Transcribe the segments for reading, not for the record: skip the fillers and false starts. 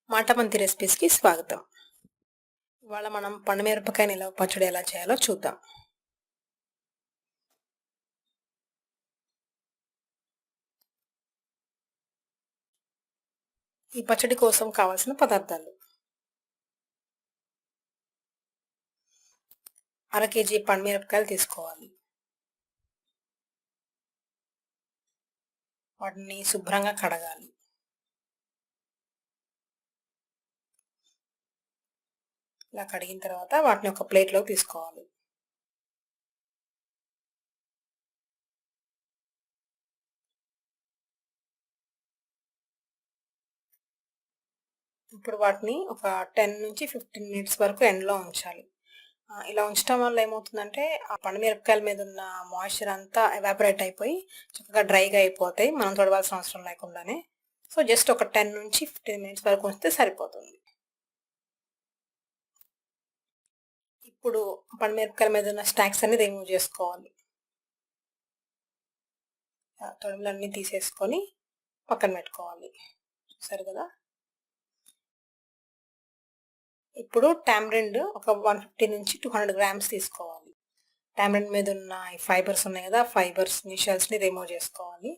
మాటమంతి రెసిపీస్కి స్వాగతం. ఇవాళ మనం పండుమిరపకాయ నిలవ పచ్చడి ఎలా చేయాలో చూద్దాం. ఈ పచ్చడి కోసం కావాల్సిన పదార్థాలు: అర కేజీ పండుమిరపకాయలు తీసుకోవాలి. వాటిని శుభ్రంగా కడగాలి. ఇలా కడిగిన తర్వాత వాటిని ఒక ప్లేట్లోకి తీసుకోవాలి. ఇప్పుడు వాటిని ఒక 10 నుంచి 15 మినిట్స్ వరకు ఎండలో ఉంచాలి. ఇలా ఉంచడం వల్ల ఏమవుతుందంటే ఆ పండుమిరపకాయల మీద ఉన్న మాయిశ్చర్ అంతా ఎవాపరేట్ అయిపోయి చక్కగా డ్రైగా అయిపోతాయి, మనం తొడవాల్సిన అవసరం లేకుండానే. సో జస్ట్ ఒక 10 నుంచి 15 మినిట్స్ వరకు ఉంచితే సరిపోతుంది. ఇప్పుడు పండుమిరపకాయల మీద ఉన్న స్టాక్స్ అన్ని రిమూవ్ చేసుకోవాలి. తొడుములన్నీ తీసేసుకొని పక్కన పెట్టుకోవాలి. చూసారు కదా. ఇప్పుడు టామరిండ్ ఒక 150 నుంచి 200 గ్రామ్స్ తీసుకోవాలి. టామరిండ్ మీద ఉన్న ఈ ఫైబర్స్ ఉన్నాయి కదా, ఫైబర్స్ని షెల్స్ని రిమూవ్ చేసుకోవాలి.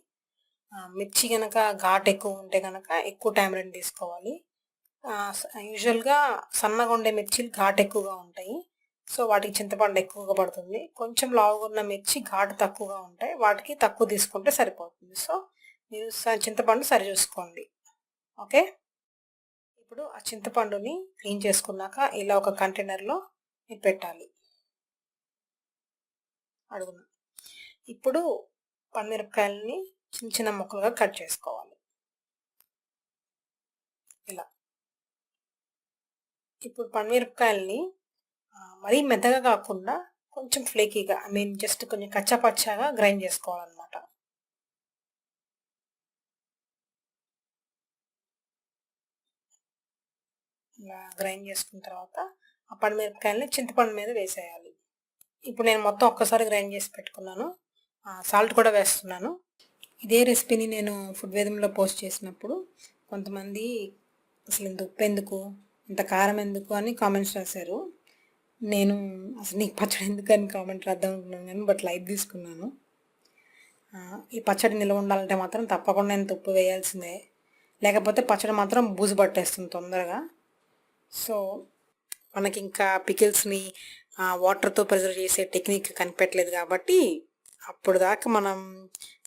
మిర్చి కనుక ఘాట్ ఎక్కువ ఉంటే కనుక ఎక్కువ టామరిండ్ తీసుకోవాలి. యూజువల్గా సన్నగా ఉండే మిర్చిలు ఘాట్ ఎక్కువగా ఉంటాయి, సో వాటికి చింతపండు ఎక్కువగా పడుతుంది. కొంచెం లావుగా ఉన్న మిర్చి ఘాటు తక్కువగా ఉంటాయి, వాటికి తక్కువ తీసుకుంటే సరిపోతుంది. సో మీరు చింతపండు సరి చూసుకోండి. ఓకే. ఇప్పుడు ఆ చింతపండుని క్లీన్ చేసుకున్నాక ఇలా ఒక కంటైనర్లో పెట్టాలి అడుగున. ఇప్పుడు పండుమిరపకాయలని చిన్న చిన్న ముక్కలుగా కట్ చేసుకోవాలి ఇలా. ఇప్పుడు పండుమిరపకాయలని మరీ మెత్తగా కాకుండా కొంచెం ఫ్లేకీగా, జస్ట్ కొంచెం కచ్చాపచ్చాగా గ్రైండ్ చేసుకోవాలన్నమాట. ఇలా గ్రైండ్ చేసుకున్న తర్వాత ఆ పండుమిరపకాయలని చింతపండు మీద వేసేయాలి. ఇప్పుడు నేను మొత్తం ఒక్కసారి గ్రైండ్ చేసి పెట్టుకున్నాను. సాల్ట్ కూడా వేస్తున్నాను. ఇదే రెసిపీని నేను ఫుడ్ వేదంలో పోస్ట్ చేసినప్పుడు కొంతమంది అసలు ఇంత ఉప్పు ఎందుకు, ఇంత కారం ఎందుకు అని కామెంట్స్ రాశారు. నేను అసలు నీకు పచ్చడి ఎందుకు అని కామెంట్ రాద్దాం అనుకున్నాను, కానీ బట్ లైట్ తీసుకున్నాను. ఈ పచ్చడి నిల్వ ఉండాలంటే మాత్రం తప్పకుండా నేను ఉప్పు వేయాల్సిందే, లేకపోతే పచ్చడి మాత్రం బూజు పట్టేస్తుంది తొందరగా. సో మనకి ఇంకా పికిల్స్ని వాటర్తో ప్రిజర్వ్ చేసే టెక్నిక్ కనిపెట్టలేదు కాబట్టి అప్పుడు దాకా మనం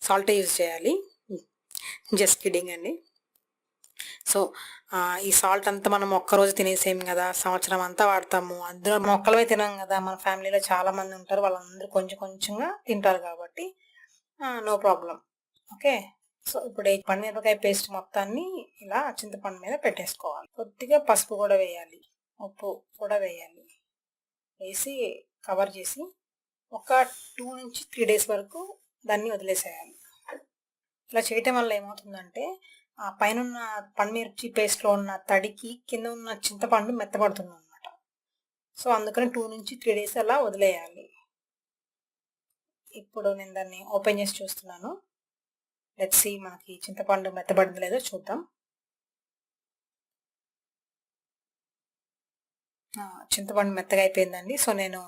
సాల్టే యూజ్ చేయాలి. జస్ట్ కిడింగ్ అండి. సో ఈ సాల్ట్ అంతా మనం ఒక్కరోజు తినేసేం కదా, సంవత్సరం అంతా వాడతాము. అందులో మొక్కలవే తినాం కదా, మన ఫ్యామిలీలో చాలామంది ఉంటారు, వాళ్ళందరూ కొంచెం కొంచెంగా తింటారు కాబట్టి నో ప్రాబ్లం. ఓకే. సో ఇప్పుడు ఈ పండుమిరపకాయ పేస్ట్ మొత్తాన్ని ఇలా చింతపండు మీద పెట్టేసుకోవాలి. కొద్దిగా పసుపు కూడా వేయాలి, ఉప్పు కూడా వేయాలి. వేసి కవర్ చేసి ఒక 2 నుంచి 3 డేస్ వరకు దాన్ని వదిలేసేయాలి. ఇలా చేయటం వల్ల ఏమవుతుందంటే ఆ పైన ఉన్న పండుమిర్చి పేస్ట్లో ఉన్న తడికి కింద ఉన్న చింతపండు మెత్తబడుతుంది అనమాట. సో అందుకని 2 నుంచి 3 డేస్ అలా వదిలేయాలి. ఇప్పుడు నేను దాన్ని ఓపెన్ చేసి చూస్తున్నాను. లెట్స్ సీ మనకి చింతపండు మెత్తబడింది లేదో చూద్దాం. చింతపండు మెత్తగా అయిపోయిందండి. సో నేను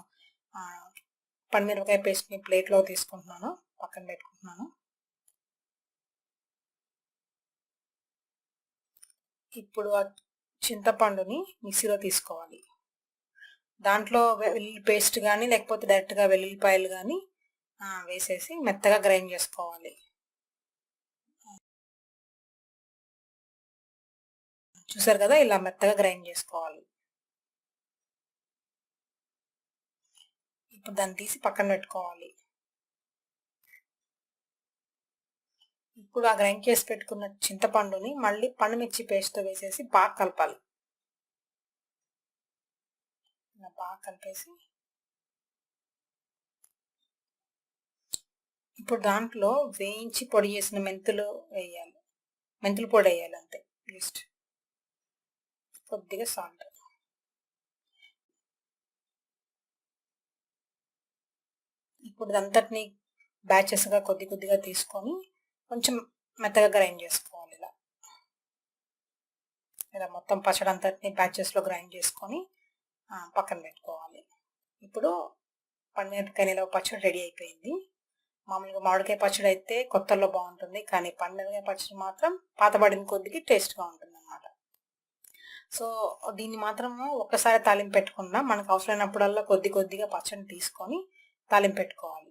పండుమిరపకాయ పేస్ట్ని ప్లేట్లో తీసుకుంటున్నాను, పక్కన పెట్టుకుంటున్నాను. ఇప్పుడు ఆ చింతపండుని మిక్సీలో తీసుకోవాలి. దాంట్లో వెల్లుల్లి పేస్ట్ కానీ లేకపోతే డైరెక్ట్గా వెల్లుల్లిపాయలు కానీ వేసేసి మెత్తగా గ్రైండ్ చేసుకోవాలి. చూసారు కదా, ఇలా మెత్తగా గ్రైండ్ చేసుకోవాలి. ఇప్పుడు దాన్ని తీసి పక్కన పెట్టుకోవాలి. ఇప్పుడు ఆ గ్రైండ్ చేసి పెట్టుకున్న చింతపండుని మళ్ళీ పండుమిర్చి పేస్ట్తో వేసేసి బాగా కలపాలి. బాగా కలిపేసి ఇప్పుడు దాంట్లో వేయించి పొడి చేసిన మెంతులు వేయాలి, మెంతుల పొడి వేయాలి అంతే. జస్ట్ కొద్దిగా సాల్ట్. ఇప్పుడు ఇదంతటిని బ్యాచెస్గా కొద్ది కొద్దిగా తీసుకొని కొంచెం మెత్తగా గ్రైండ్ చేసుకోవాలి. ఇలా మొత్తం పచ్చడి అంతటిని బ్యాచెస్లో గ్రైండ్ చేసుకొని పక్కన పెట్టుకోవాలి. ఇప్పుడు పండుమిరపకాయ నిలవ పచ్చడి రెడీ అయిపోయింది. మామూలుగా మామిడికాయ పచ్చడి అయితే కొత్తల్లో బాగుంటుంది, కానీ పండుమిరపకాయ పచ్చడి మాత్రం పాతబడిన కొద్దికి టేస్ట్గా ఉంటుంది అన్నమాట. సో దీన్ని మాత్రము ఒక్కసారి తాలింపు పెట్టుకున్నా మనకు అవసరమైనప్పుడల్లా కొద్ది కొద్దిగా పచ్చడిని తీసుకొని తాలింపు పెట్టుకోవాలి.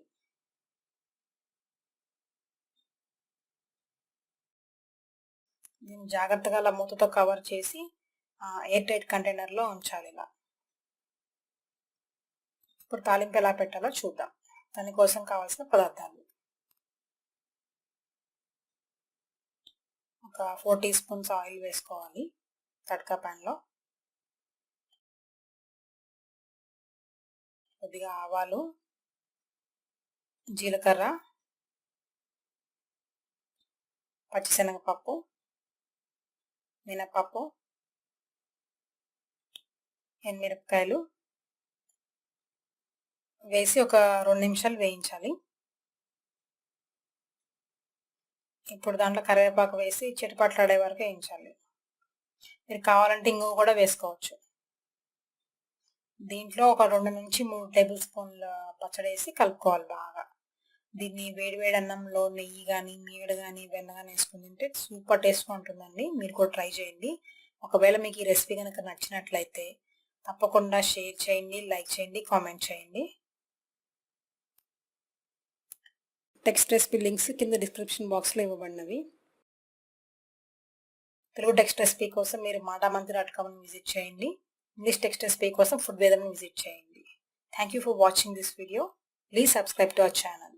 దీన్ని జాగ్రత్తగా అలా మూతతో కవర్ చేసి ఎయిర్ టైట్ కంటైనర్లో ఉంచాలి. ఇలా ఇప్పుడు తాలింపు ఎలా పెట్టాలో చూద్దాం. దానికోసం కావాల్సిన పదార్థాలు: ఒక 4 టీ స్పూన్స్ ఆయిల్ వేసుకోవాలి తడకా ప్యాన్లో. కొద్దిగా ఆవాలు, జీలకర్ర, పచ్చిశనగపప్పు, మినపప్పు, ఎండుమిరపకాయలు వేసి ఒక 2 నిమిషాలు వేయించాలి. ఇప్పుడు దాంట్లో కరివేపాకు వేసి చిటపట్లాడే వరకు వేయించాలి. మీరు కావాలంటే ఇంగువ కూడా వేసుకోవచ్చు. దీంట్లో ఒక 2 నుంచి 3 టేబుల్ స్పూన్ల పచ్చడి వేసి కలుపుకోవాలి బాగా. దీన్ని వేడివేడి అన్నంలో నెయ్యి కానీ, మీగడ కానీ, వెన్న కానీ వేసుకుని తింటే సూపర్ టేస్ట్గా ఉంటుందండి. మీరు కూడా ట్రై చేయండి. ఒకవేళ మీకు ఈ రెసిపీ కనుక నచ్చినట్లయితే తప్పకుండా షేర్ చేయండి, లైక్ చేయండి, కామెంట్ చేయండి. టెక్స్ట్ రెసిపీ లింక్స్ కింద డిస్క్రిప్షన్ బాక్స్లో ఇవ్వబడినవి. తెలుగు టెక్స్ట్ రెసిపీ కోసం మీరు మాటామంతి.com విజిట్ చేయండి. ఇంగ్లీష్ టెక్స్ట్ రెసిపీ కోసం ఫుడ్ వేదర్ని విజిట్ చేయండి. Thank you for watching this video. Please subscribe to our channel.